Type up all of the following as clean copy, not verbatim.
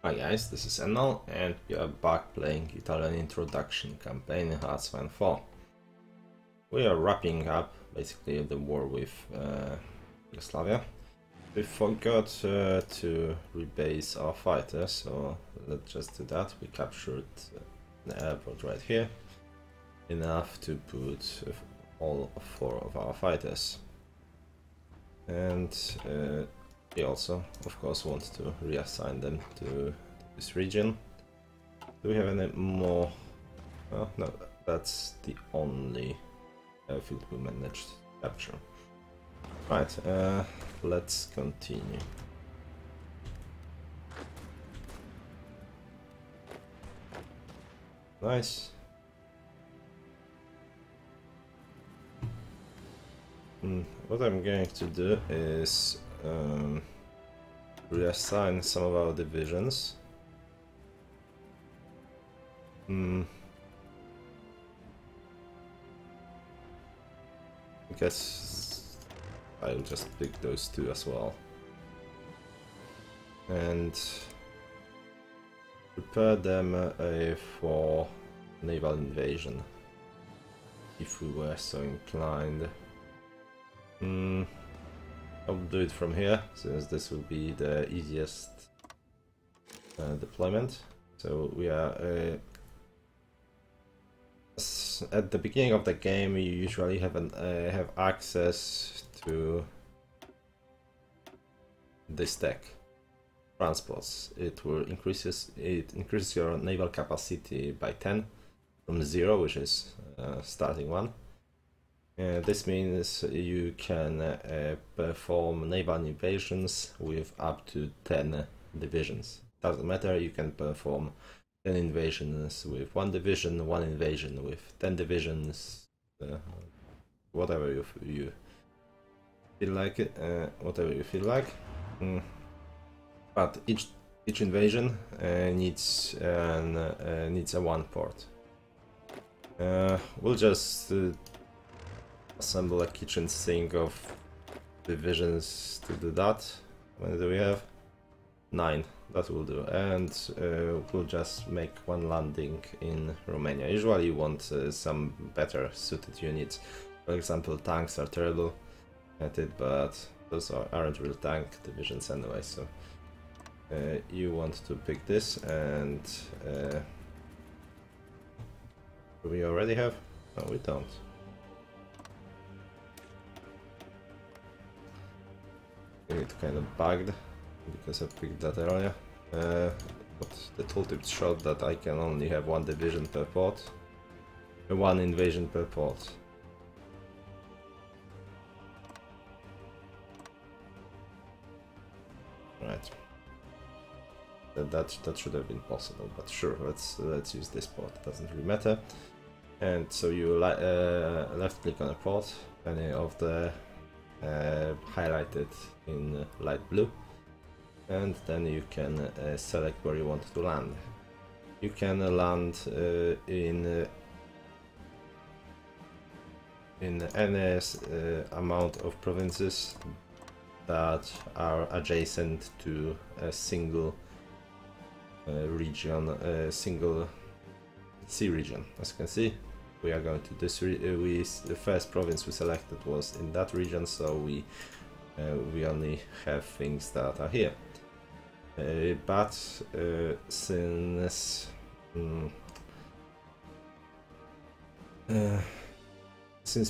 Hi guys, this is Emnel and we are back playing Italian Introduction campaign in Hearthstone 4. We are wrapping up basically the war with Yugoslavia. We forgot to rebase our fighters, so let's just do that. We captured the airport right here, enough to put all 4 of our fighters. And we also, of course, want to reassign them to this region. Do we have any more? Oh, no, that's the only field we managed to capture. Right, let's continue. Nice. What I'm going to do is reassign some of our divisions. I guess I'll just pick those 2 as well. And prepare them for naval invasion, if we were so inclined. I'll do it from here, since this will be the easiest deployment. So we are at the beginning of the game. You usually have access to this tech, transports. It increases your naval capacity by 10 from 0, which is starting 1. This means you can perform naval invasions with up to 10 divisions. Doesn't matter, you can perform 10 invasions with 1 division, 1 invasion with 10 divisions, whatever you feel like. Whatever you feel like. But each invasion needs a 1 port. We'll just assemble a kitchen sink of divisions to do that. How many do we have? 9. That will do. And we'll just make 1 landing in Romania. Usually you want some better suited units. For example, tanks are terrible at it, but those aren't real tank divisions anyway, so you want to pick this. And do we already have? No, we don't. It's kind of bugged because I picked that earlier. But the tooltip showed that I can only have 1 division per port, 1 invasion per port. Right. That should have been possible, but sure, let's use this port. Doesn't really matter. And so you left click on a port, any of the highlighted in light blue, and then you can select where you want to land. You can land in any amount of provinces that are adjacent to a single region, single sea region. As you can see, we are going to this. The first province we selected was in that region, so we only have things that are here. But since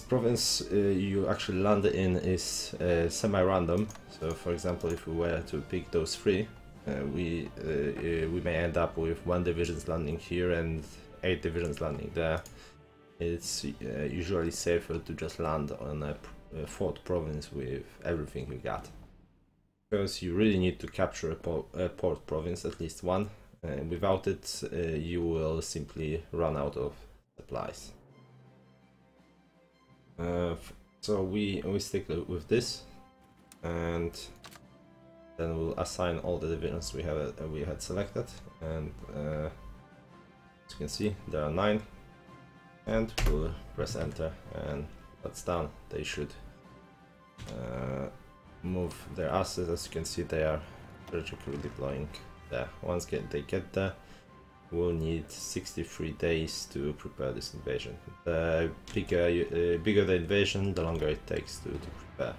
province you actually land in is semi-random, so for example, if we were to pick those 3, we may end up with 1 division's landing here and 8 divisions landing there. It's usually safer to just land on a 4th province with everything we got, because you really need to capture a port province, at least 1. Without it, you will simply run out of supplies. So we stick with this, and then we'll assign all the divisions we had selected, and as you can see, there are 9, and we'll press enter, and that's done. They should move their assets. As you can see, they are strategically deploying there. Once they get there, we'll need 63 days to prepare this invasion. The bigger the invasion, the longer it takes to prepare.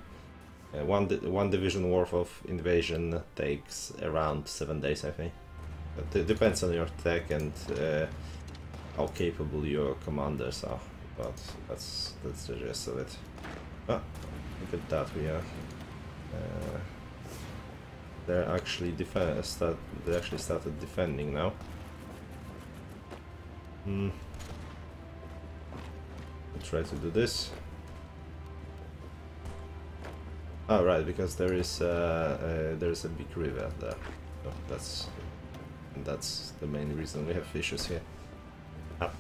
One division worth of invasion takes around 7 days, I think. It depends on your tech and how capable your commanders are, but that's the gist of it. Ah, look at that, we are. They actually started defending now. We'll try to do this. Oh, right, because there is a big river there. So that's the main reason we have issues here.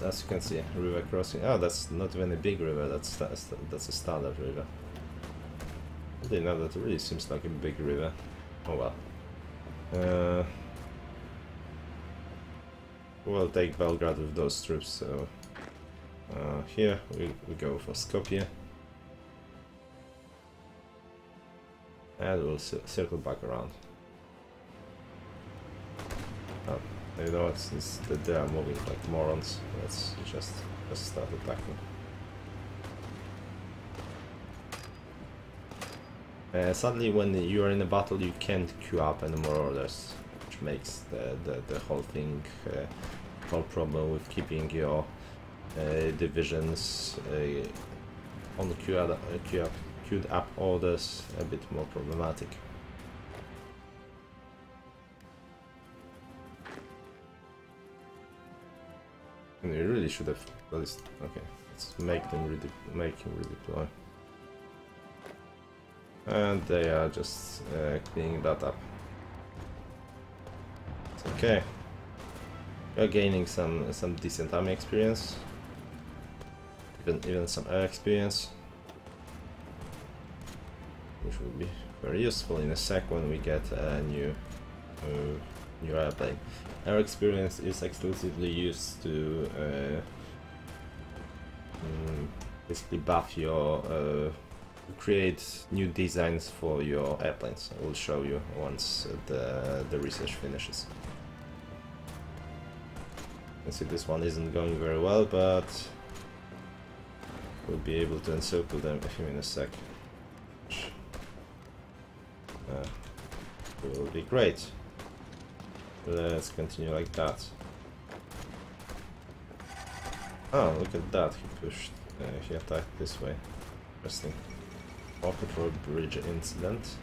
As you can see, river crossing. Oh, that's not even a big river. That's a standard river. I didn't know that. It really seems like a big river. Oh well. We'll take Belgrade with those troops. So here we go for Skopje. And we'll circle back around. Oh, you know what, since they are moving like morons, let's just start attacking. Sadly, when you are in a battle, you can't queue up any more orders, which makes the whole thing, whole problem with keeping your divisions on the queued up orders a bit more problematic. And we really should have at least, okay, let's make him redeploy. And they are just cleaning that up. It's okay. We're gaining some decent army experience, even some air experience, which will be very useful in a sec when we get a new airplane. Air experience is exclusively used to basically buff your create new designs for your airplanes. I will show you once the research finishes. You can see this one isn't going very well, but we'll be able to encircle them in a sec. It will be great. Let's continue like that. Oh, look at that, he pushed, he attacked this way. Interesting. Pocket Road Bridge incident.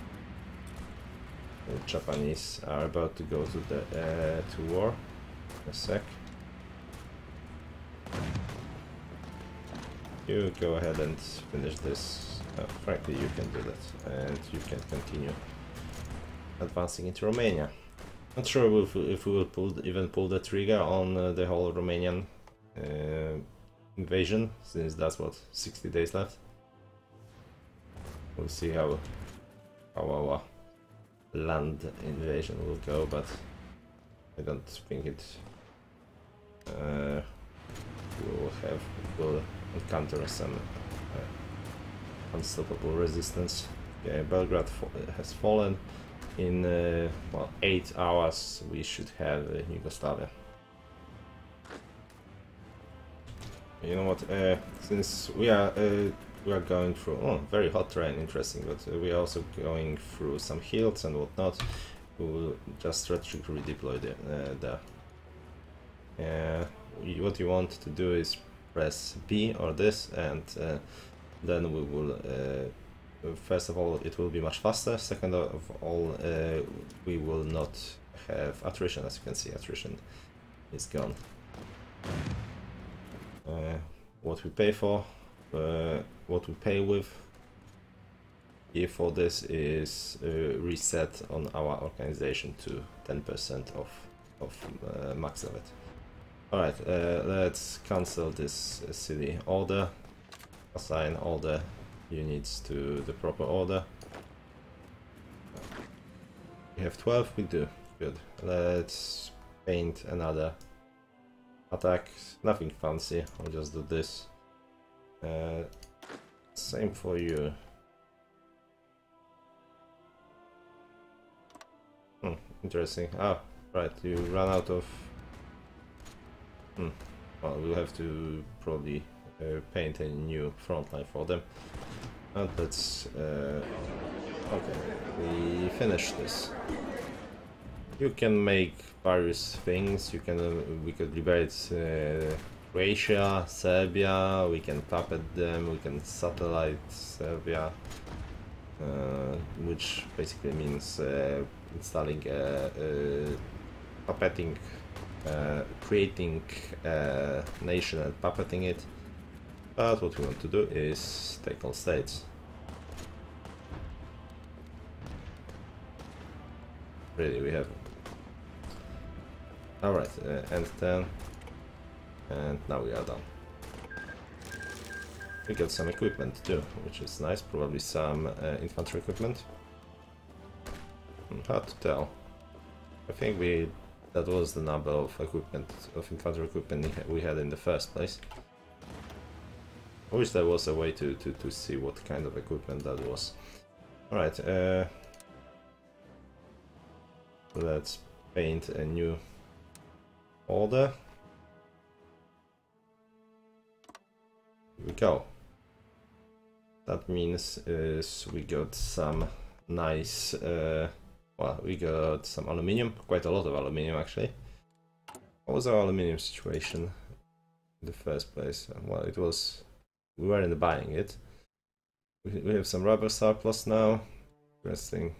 The Japanese are about to go to war. In a sec. You go ahead and finish this. Frankly, you can do that, and you can continue advancing into Romania. Not sure if we will even pull the trigger on the whole Romanian invasion, since that's what, 60 days left. We'll see how our land invasion will go, but I don't think it will encounter some unstoppable resistance. Yeah, Belgrade has fallen. In well, 8 hours we should have Yugoslavia. You know what? Since we are going through very hot terrain, interesting, but we are also going through some hills and whatnot. We will just strategically redeploy there. What you want to do is press B or this, and then we will. First of all, it will be much faster. Second of all, we will not have attrition. As you can see, attrition is gone. What we pay for, what we pay with here for this is reset on our organization to 10% of max of it. Alright, let's cancel this city order, assign all the units to the proper order. We have 12, we do. Good. Let's paint another attack. Nothing fancy, I'll just do this. Same for you. Interesting. Ah, Right, you run out of... Well, we'll have to probably paint a new front line for them. And let's... okay, we finished this. You can make various things. You can we could liberate Croatia, Serbia. We can puppet them. We can satellite Serbia, which basically means installing puppeting, creating a nation and puppeting it. But what we want to do is take all states. Really, we have. Alright, end 10. And now we are done. We got some equipment too, which is nice. Probably some infantry equipment. Hard to tell. I think that was the number of equipment, of infantry equipment we had in the first place. I wish there was a way to see what kind of equipment that was. Alright, let's paint a new order. Here we go. That means we got some nice, well, we got some aluminium, quite a lot of aluminium actually. What was our aluminium situation in the first place? Well, it was, we weren't buying it. We have some rubber surplus now. Interesting.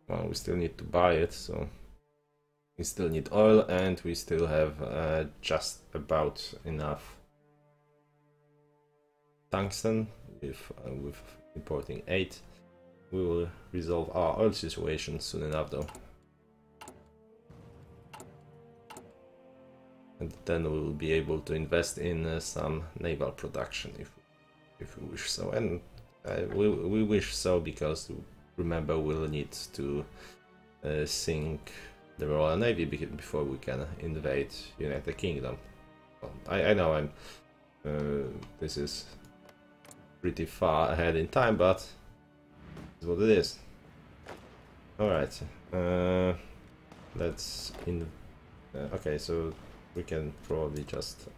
Well, we still need to buy it, so we still need oil, and we still have just about enough tungsten with importing 8. We will resolve our oil situation soon enough though. And then we will be able to invest in some naval production if we wish so. And we wish so because, remember, we'll need to sink the Royal Navy before we can invade United Kingdom. Well, I know this is pretty far ahead in time, but it's what it is. Alright, let's okay, so we can probably just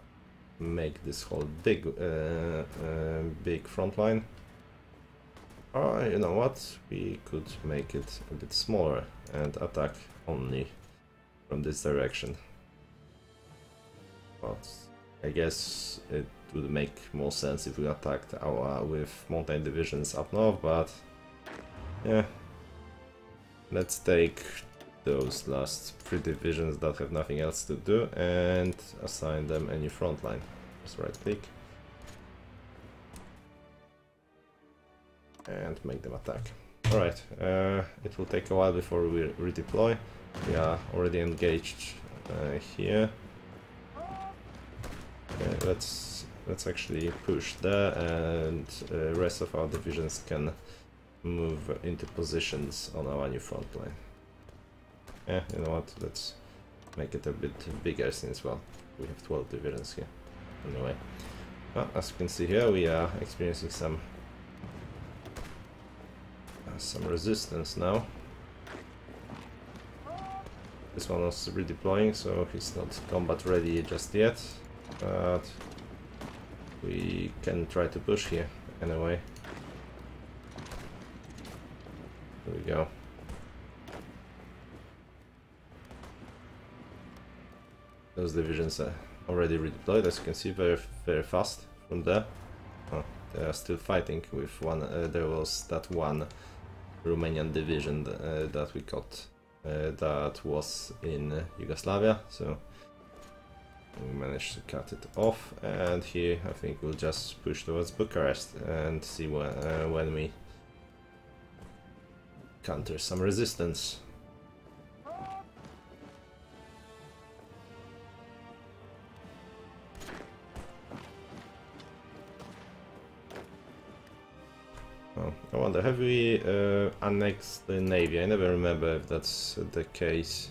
make this whole big front line. Or, you know what, we could make it a bit smaller and attack only from this direction. But I guess it would make more sense if we attacked with mountain divisions up north, but yeah, let's take those last 3 divisions that have nothing else to do and assign them a new front line. Just right click and make them attack. Alright, it will take a while before we redeploy. We are already engaged here. Okay, let's actually push there, and rest of our divisions can move into positions on our new front line. Yeah, you know what, let's make it a bit bigger since, well, we have 12 divisions here. Anyway, well, as you can see here, we are experiencing some resistance now. This one was redeploying, so he's not combat ready just yet, but we can try to push here anyway. There we go. Those divisions are already redeployed, as you can see, very fast from there. Oh, they are still fighting with one. There was that one Romanian division that we got that was in Yugoslavia, so we managed to cut it off. And here I think we'll just push towards Bucharest and see when we counter some resistance. Oh, I wonder, have we annexed the navy? I never remember if that's the case.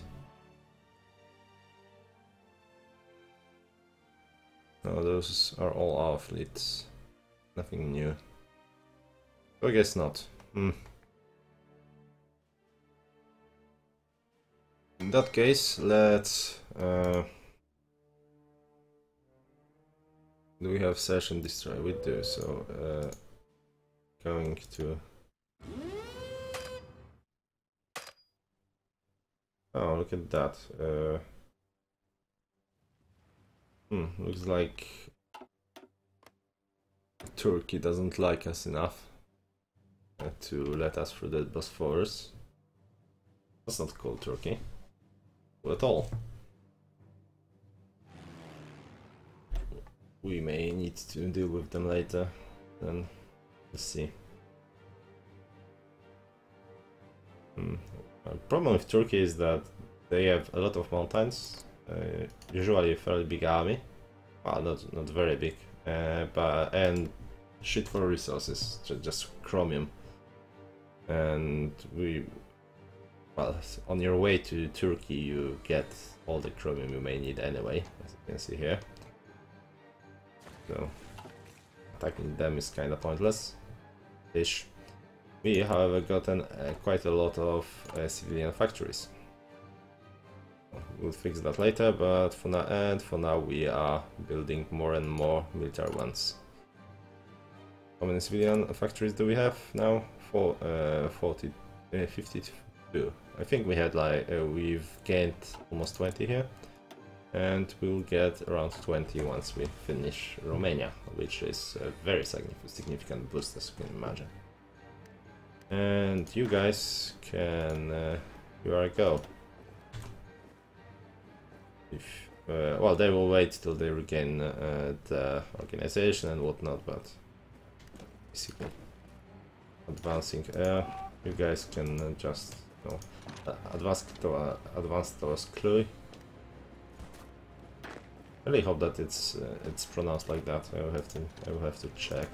No, those are all our fleets. Nothing new. I guess not. In that case, let's... do we have search and destroy? We do, so... going to... Oh, look at that. Looks like Turkey doesn't like us enough to let us through the Bosphorus. That's not called Turkey at all. We may need to deal with them later. Then let's see. The problem with Turkey is that they have a lot of mountains, usually a fairly big army. Well, not very big, and shit for resources, just chromium. And well, on your way to Turkey, you get all the chromium you may need anyway, as you can see here. So attacking them is kind of pointless-ish. We, however, gotten quite a lot of civilian factories. We'll fix that later, but for now we are building more and more military ones. How many civilian factories do we have now? 52. I think we had like we've gained almost 20 here, and we'll get around 20 once we finish Romania, which is a very significant boost, as you can imagine. And you guys can here I go. Well, they will wait till they regain the organization and whatnot, but basically advancing. You guys can just advance towards Cluj. I really hope that it's pronounced like that. I will have to check.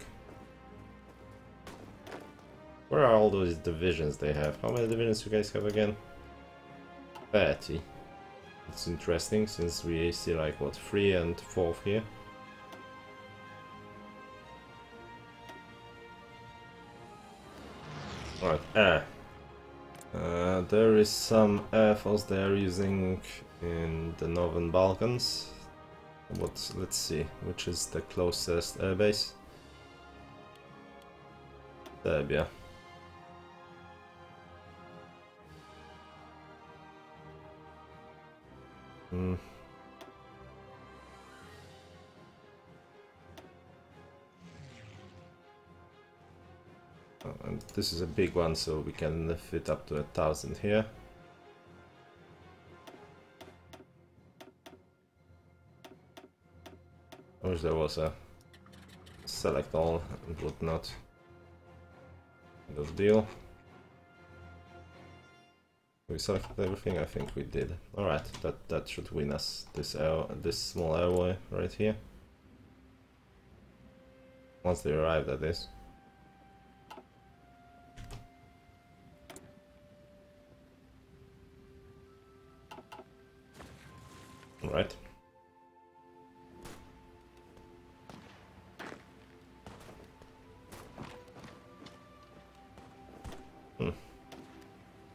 Where are all those divisions they have? How many divisions you guys have again? 30. It's interesting since we see like what 3 and 4 here. Alright, there is some air force they are using in the Northern Balkans. Let's see, which is the closest air base? Serbia. And this is a big one, so we can fit up to 1,000 here. I wish there was a select all and whatnot. Good deal. We selected everything. I think we did. All right, that should win us this small airway right here. Once they arrive, that is. All right.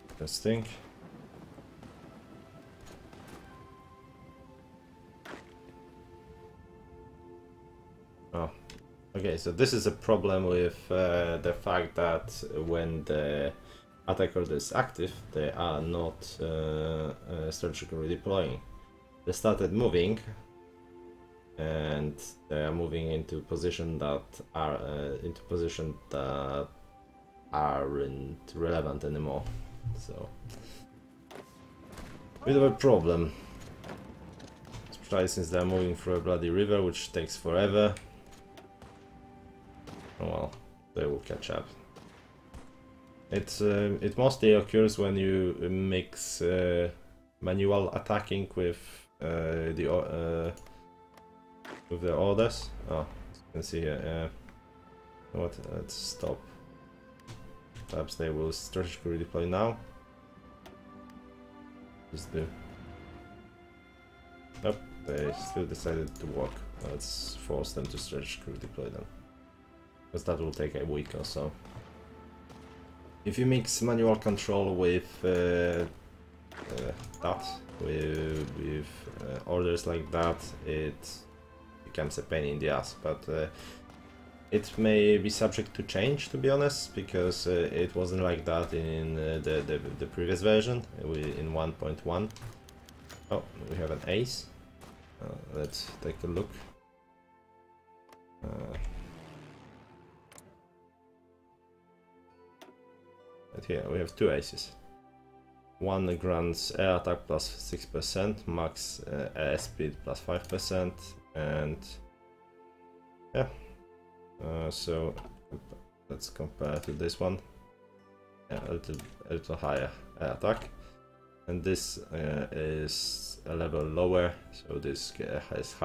Interesting. Oh, okay. So this is a problem with the fact that when the attack order is active, they are not strategically deploying. They started moving, and they are moving into position that aren't relevant anymore. So, bit of a problem. Especially since they're moving through a bloody river, which takes forever. Oh well, they will catch up. It mostly occurs when you mix manual attacking with the orders. Oh, as you can see here. What? Let's stop. Perhaps they will strategically deploy now. Just do. Nope, they still decided to walk. Let's force them to strategically deploy them, because that will take a week or so. If you mix manual control with that. With orders like that, it becomes a pain in the ass, but it may be subject to change, to be honest, because it wasn't like that in the previous version, in 1.1. Oh, we have an ace. Let's take a look. Right here we have two aces. One grants air attack plus 6%, max air speed plus 5%, and yeah. So let's compare to this one. Yeah, a little higher air attack, and this is a level lower, so this has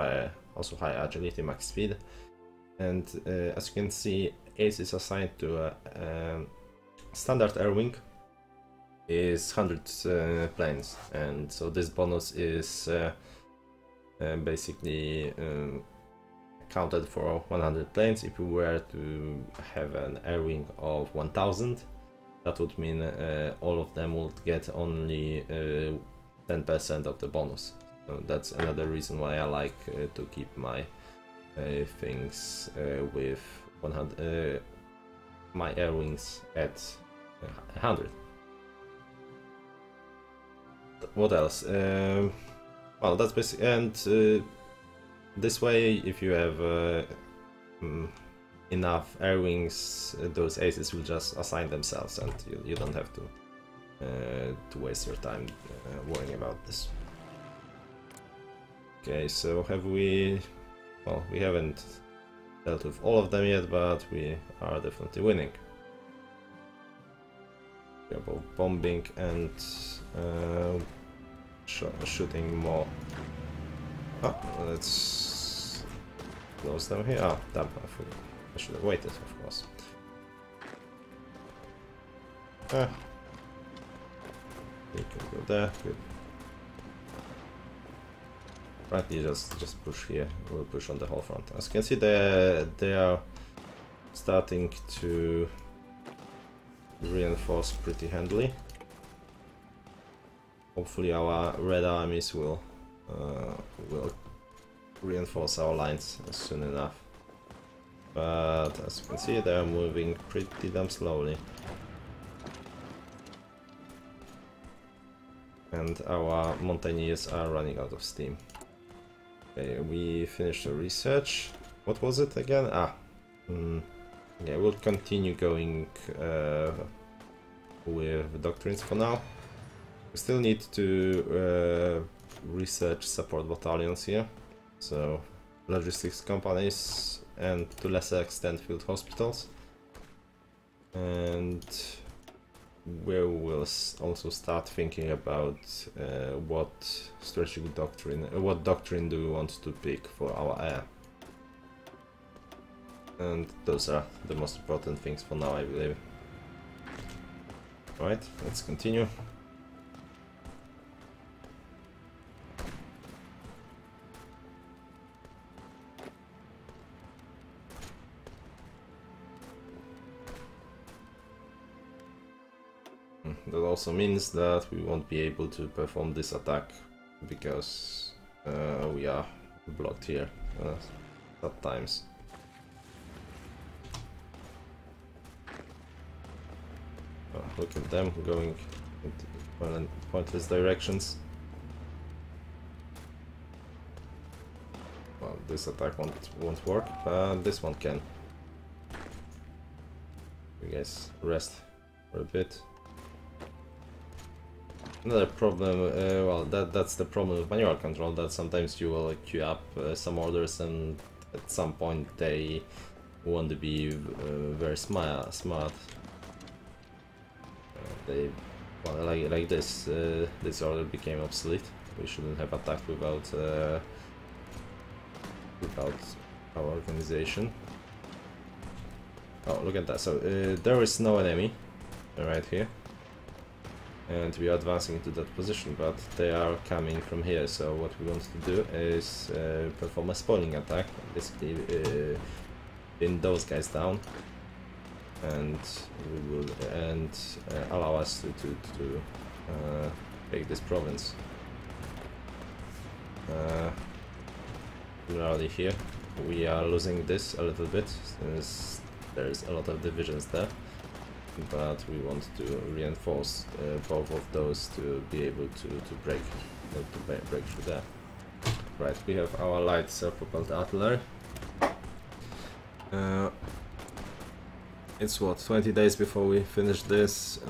also higher agility, max speed, and as you can see, ace is assigned to a standard air wing is 100 planes, and so this bonus is basically counted for 100 planes. If we were to have an air wing of 1000, that would mean all of them would get only 10% of the bonus. So that's another reason why I like to keep my things with 100, my air wings at 100. What else? Well, that's basically, and this way, if you have enough air wings, those aces will just assign themselves, and you don't have to waste your time worrying about this. Okay, so have we? Well, we haven't dealt with all of them yet, but we are definitely winning. We are both bombing and shooting more. Oh, let's close them here. Ah, damn, I should have waited, of course. You can go there, good. Right, you just push here. We'll push on the whole front. As you can see, they are starting to reinforce pretty handily. Hopefully, our red armies will reinforce our lines soon enough. But as you can see, they are moving pretty damn slowly. And our mountaineers are running out of steam. Okay, we finished the research. What was it again? Yeah, we'll continue going with doctrines for now. We still need to research support battalions here, so logistics companies, and to lesser extent field hospitals. And we will also start thinking about what strategic doctrine, what doctrine do we want to pick for our air. And those are the most important things for now, I believe. Right, let's continue. That also means that we won't be able to perform this attack because we are blocked here at times. Oh, look at them going into pointless directions. Well, this attack won't work, but this one can. You guys rest for a bit. Another problem, well, that's the problem with manual control, that sometimes you will queue up some orders and at some point they won't be very smart. They, well, like this, this order became obsolete. We shouldn't have attacked without our organization. Oh, look at that. So there is no enemy right here. And we are advancing into that position, but they are coming from here, so what we want to do is perform a spoiling attack, basically pin those guys down, and we will allow us to take this province. Similarly here, we are losing this a little bit since there's a lot of divisions there, but we want to reinforce both of those to be able to break through there. Right, we have our light self-propelled artillery. It's what, 20 days before we finish this.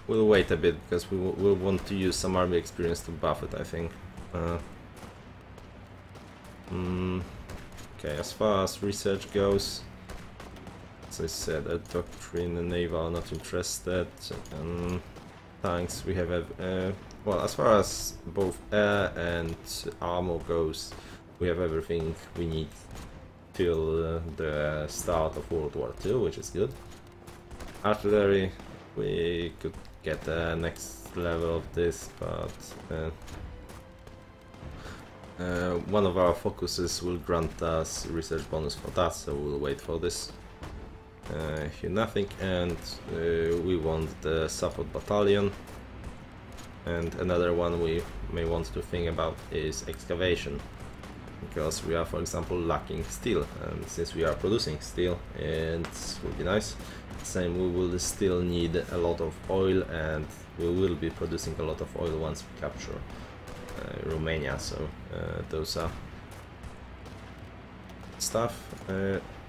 We'll wait a bit because we'll want to use some army experience to buff it, I think. Okay, as far as research goes, as I said, a doctrine and naval not interested. Tanks we have, well, as far as both air and armor goes, we have everything we need till the start of World War II, which is good. Artillery, we could get the next level of this, but one of our focuses will grant us research bonus for that, so we'll wait for this. Here nothing, and we want the support battalion. And another one we may want to think about is excavation, because we are, for example, lacking steel, and since we are producing steel, it will be nice. Same, we will still need a lot of oil, and we will be producing a lot of oil once we capture Romania, so those are stuff.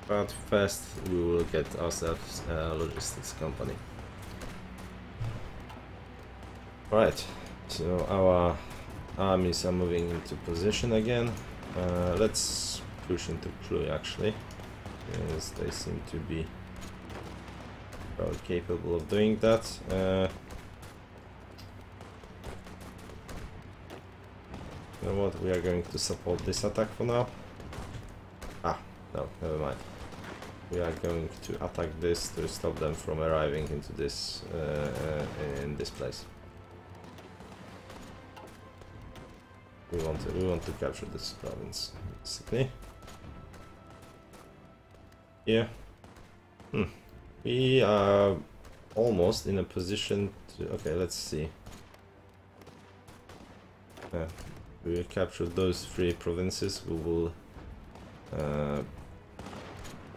But first we will get ourselves a logistics company. Right, so our armies are moving into position again. Let's push into Cluj actually, because they seem to be well capable of doing that. You know what, we are going to support this attack for now. Ah, no, never mind. We are going to attack this to stop them from arriving into this in this place. We want to capture this province, basically. Yeah. We are almost in a position to. Okay, let's see. We capture those 3 provinces. We will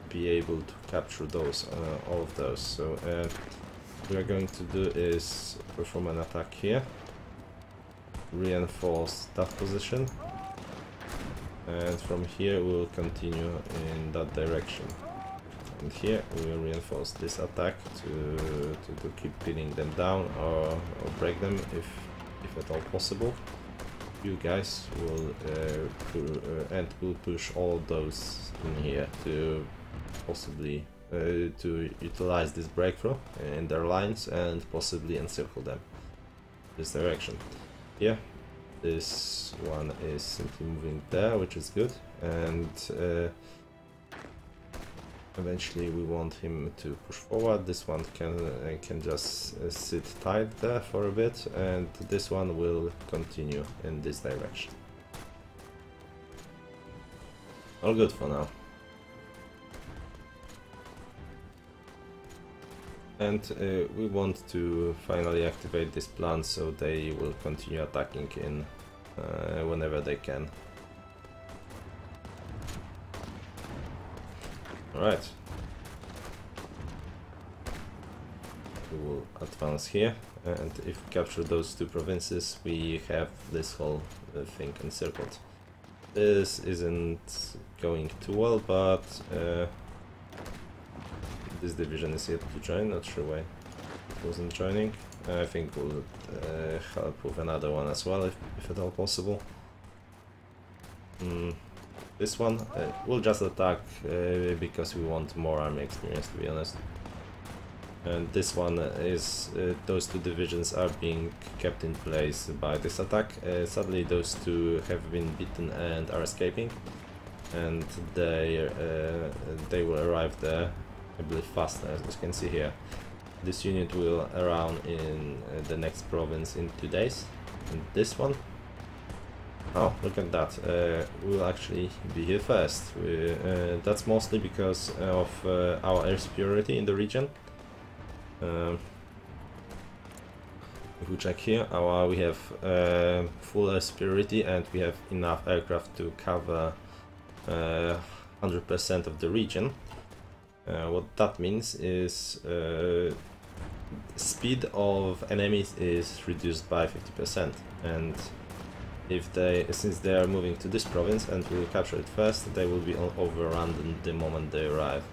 be able to capture those, all of those. So what we are going to do is perform an attack here, reinforce that position, and from here we will continue in that direction. And here we will reinforce this attack to keep pinning them down or break them if at all possible. You guys will and will push all those in here to possibly to utilize this breakthrough in their lines and possibly encircle them this direction. Yeah, this one is simply moving there, which is good, and eventually we want him to push forward. This one can just sit tight there for a bit, and this one will continue in this direction. All good for now. And we want to finally activate this plan so they will continue attacking in whenever they can. Alright. We will advance here, and if we capture those 2 provinces, we have this whole thing encircled. This isn't going too well, but this division is yet to join, not sure why it wasn't joining. I think we'll help with another one as well, if at all possible. This one, we'll just attack because we want more army experience, to be honest. And this one is, those 2 divisions are being kept in place by this attack. Sadly those 2 have been beaten and are escaping, and they will arrive there, I believe, faster, as you can see here. This unit will arrive in the next province in 2 days, and this one, oh, look at that, we'll actually be here first. That's mostly because of our air superiority in the region. If we check here, we have full air superiority and we have enough aircraft to cover 100% of the region. What that means is speed of enemies is reduced by 50%, and since they are moving to this province and we will capture it first, they will be overrun the moment they arrive.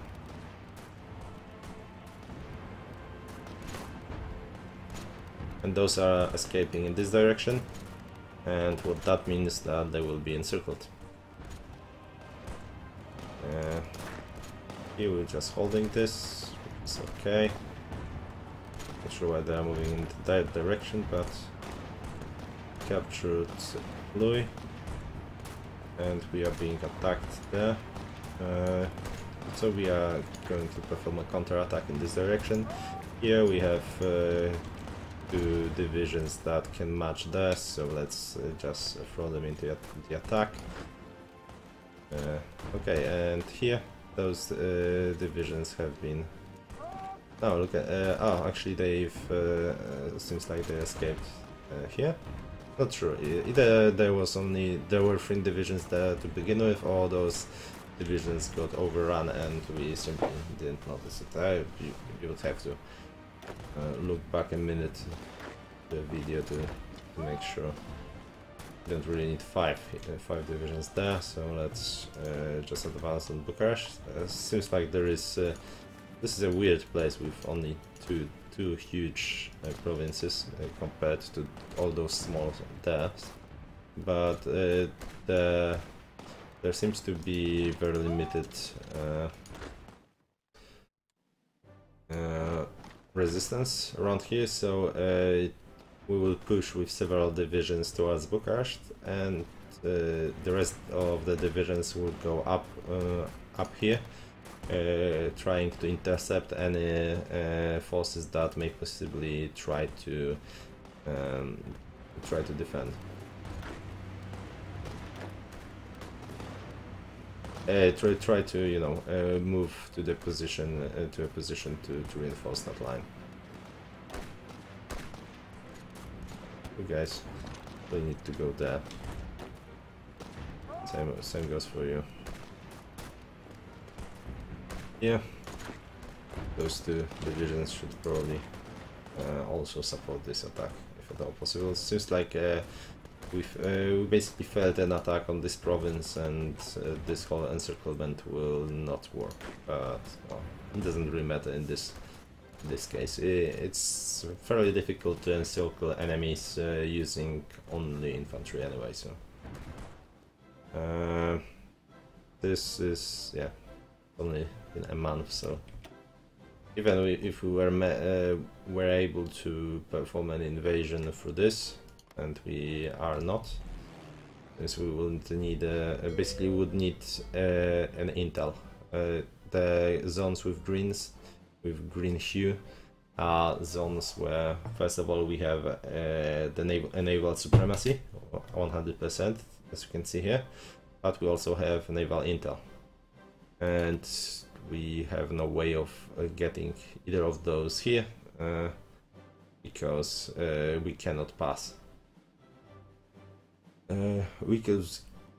And those are escaping in this direction, and what that means is that they will be encircled. Here we're just holding this, it's okay. Not sure why they are moving in that direction, but captured Louis, and we are being attacked there. So we are going to perform a counter-attack in this direction. Here we have 2 divisions that can match this, so let's just throw them into the attack. Okay, and here those divisions have been... Oh, look at... oh, actually they've... seems like they escaped here. Not sure. Either there were 3 divisions there to begin with, or those divisions got overrun and we simply didn't notice it. You would have to look back a minute the video to make sure. You don't really need 5 divisions there, so let's just advance on Bucharest. Seems like there is this is a weird place with only two huge provinces compared to all those small there, but there seems to be very limited resistance around here, so we will push with several divisions towards Bucharest, and the rest of the divisions will go up here, trying to intercept any forces that may possibly try to defend. Try to, you know, move to the position to a position to reinforce that line. You guys, we need to go there. Same goes for you. Yeah, those 2 divisions should probably also support this attack, if at all possible. It seems like we basically failed an attack on this province, and this whole encirclement will not work. But well, it doesn't really matter in this case. It's fairly difficult to encircle enemies using only infantry anyway. So this is, yeah, only in a month. So even if we were able to perform an invasion through this, and we are not, since we would need basically would need an intel. The zones with green hue are zones where, first of all, we have the naval supremacy, 100%, as you can see here, but we also have naval intel, and we have no way of getting either of those here because we cannot pass. We could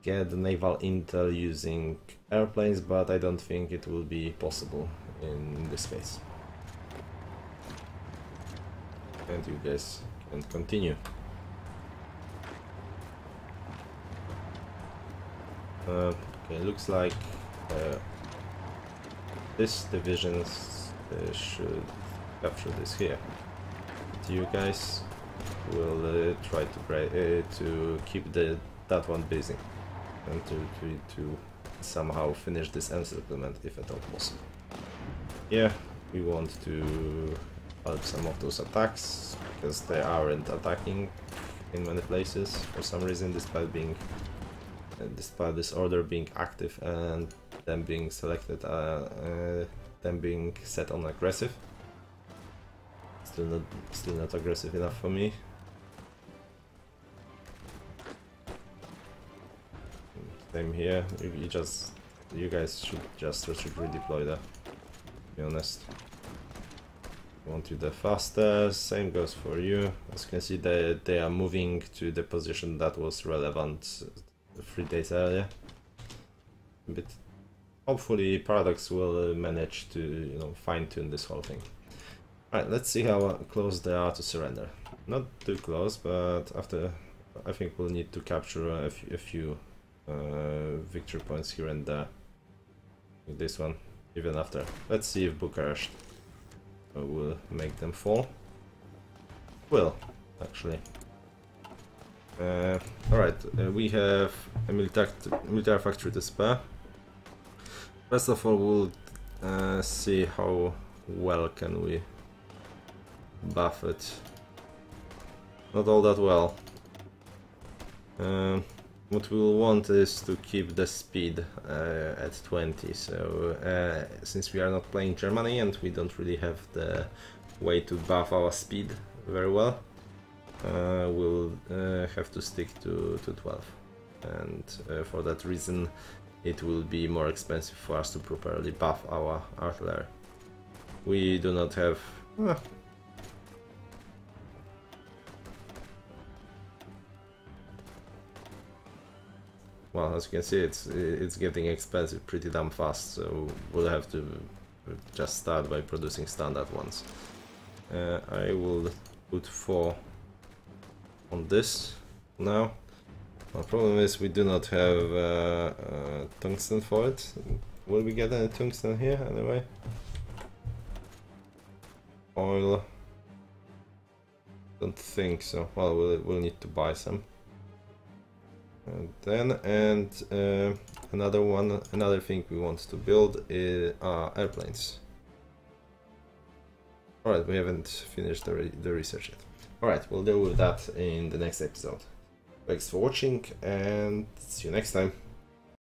get naval intel using airplanes, but I don't think it will be possible in this case. And you guys can continue. Okay, looks like this division should capture this here. But you guys will try to keep that one busy and to somehow finish this encirclement, if at all possible. Yeah, we want to help some of those attacks because they aren't attacking in many places for some reason, despite this order being active and them being selected, them being set on aggressive. Still not aggressive enough for me. Same here. You guys should redeploy that, to be honest. want you there faster. Same goes for you. As you can see, they are moving to the position that was relevant 3 days earlier. But hopefully Paradox will manage to, you know, fine-tune this whole thing. Alright, let's see how close they are to surrender. Not too close, but after, I think we'll need to capture a few victory points here and there. With this one, even after. Let's see if Bucharest will make them fall. Will, actually. Alright, we have a military factory to spare. First of all, we'll see how well can we buff it. Not all that well. What we'll want is to keep the speed at 20, so since we are not playing Germany and we don't really have the way to buff our speed very well, we'll have to stick to 12, and for that reason it will be more expensive for us to properly buff our artillery. We do not have... Well, as you can see, it's getting expensive pretty damn fast, so we'll have to just start by producing standard ones. I will put 4 on this now. The problem is we do not have tungsten for it. Will we get any tungsten here anyway? Oil? Don't think so. Well, we'll need to buy some. Another thing we want to build are airplanes. Alright, we haven't finished the research yet. Alright, we'll deal with that in the next episode. Thanks for watching and see you next time.